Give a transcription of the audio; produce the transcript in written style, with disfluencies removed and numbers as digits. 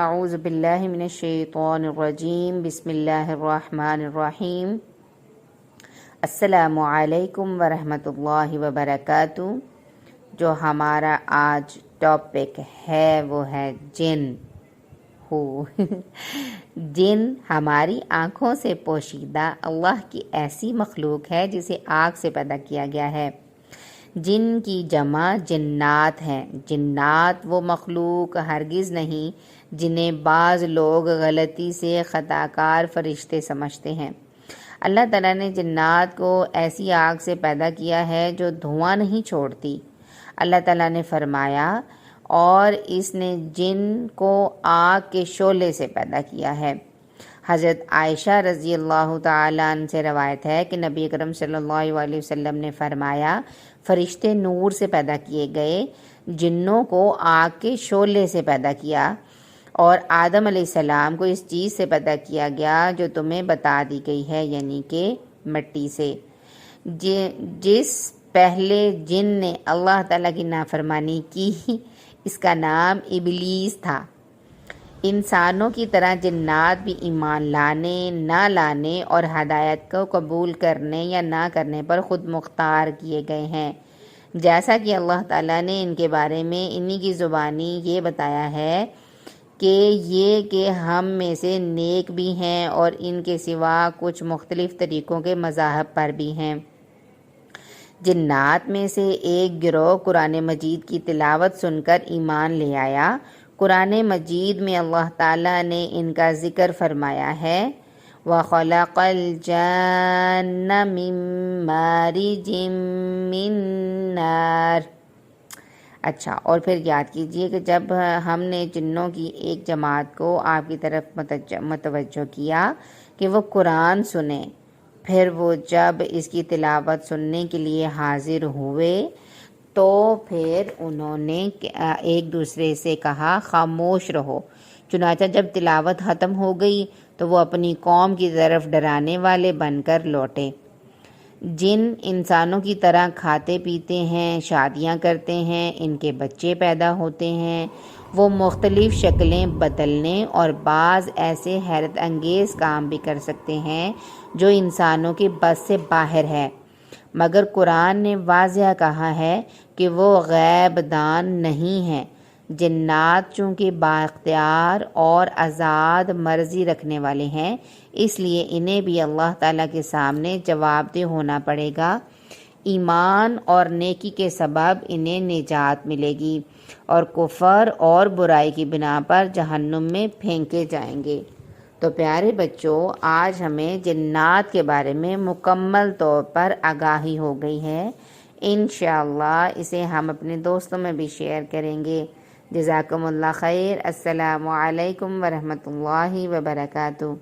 اعوذ باللہ من الشیطان الرجیم بسم اللہ الرحمن الرحیم السلام علیکم ورحمۃ اللہ وبرکاتہ۔ جو ہمارا آج ٹاپک ہے وہ ہے جن جن ہماری آنکھوں سے پوشیدہ اللہ کی ایسی مخلوق ہے جسے آگ سے پیدا کیا گیا ہے۔ جن کی جمع جنات ہیں۔ جنات وہ مخلوق ہرگز نہیں جنہیں بعض لوگ غلطی سے خطا کار فرشتے سمجھتے ہیں۔ اللہ تعالیٰ نے جنات کو ایسی آگ سے پیدا کیا ہے جو دھواں نہیں چھوڑتی۔ اللہ تعالیٰ نے فرمایا اور اس نے جن کو آگ کے شعلے سے پیدا کیا ہے۔ حضرت عائشہ رضی اللہ تعالیٰ عنہ سے روایت ہے کہ نبی اکرم صلی اللہ علیہ وسلم نے فرمایا، فرشتے نور سے پیدا کیے گئے، جنوں کو آگ کے شعلے سے پیدا کیا، اور آدم علیہ السلام کو اس چیز سے پیدا کیا گیا جو تمہیں بتا دی گئی ہے، یعنی کہ مٹی سے۔ جس پہلے جن نے اللہ تعالیٰ کی نافرمانی کی اس کا نام ابلیس تھا۔ انسانوں کی طرح جنات بھی ایمان لانے، نہ لانے اور ہدایت کو قبول کرنے یا نہ کرنے پر خود مختار کیے گئے ہیں، جیسا کہ اللہ تعالیٰ نے ان کے بارے میں انہی کی زبانی یہ بتایا ہے کہ ہم میں سے نیک بھی ہیں اور ان کے سوا کچھ مختلف طریقوں کے مذاہب پر بھی ہیں۔ جنات میں سے ایک گروہ قرآن مجید کی تلاوت سن کر ایمان لے آیا۔ قرآن مجید میں اللہ تعالیٰ نے ان کا ذکر فرمایا ہے، وَخَلَقَ الْجَانَّ مِن مَارِجٍ مِّن نَارٍ۔ اچھا، اور پھر یاد کیجئے کہ جب ہم نے جنوں کی ایک جماعت کو آپ کی طرف متوجہ کیا کہ وہ قرآن سنیں، پھر وہ جب اس کی تلاوت سننے کے لیے حاضر ہوئے تو پھر انہوں نے ایک دوسرے سے کہا خاموش رہو۔ چنانچہ جب تلاوت ختم ہو گئی تو وہ اپنی قوم کی طرف ڈرانے والے بن کر لوٹے۔ جن انسانوں کی طرح کھاتے پیتے ہیں، شادیاں کرتے ہیں، ان کے بچے پیدا ہوتے ہیں، وہ مختلف شکلیں بدلنے اور بعض ایسے حیرت انگیز کام بھی کر سکتے ہیں جو انسانوں کے بس سے باہر ہے، مگر قرآن نے واضح کہا ہے کہ وہ غیب دان نہیں ہیں۔ جنات چونکہ بااختیار اور آزاد مرضی رکھنے والے ہیں، اس لیے انہیں بھی اللہ تعالیٰ کے سامنے جواب دہ ہونا پڑے گا۔ ایمان اور نیکی کے سبب انہیں نجات ملے گی اور کفر اور برائی کی بنا پر جہنم میں پھینکے جائیں گے۔ تو پیارے بچوں، آج ہمیں جنات کے بارے میں مکمل طور پر آگاہی ہو گئی ہے۔ انشاءاللہ اسے ہم اپنے دوستوں میں بھی شیئر کریں گے۔ جزاکم اللہ خیر۔ السلام علیکم ورحمۃ اللہ وبرکاتہ۔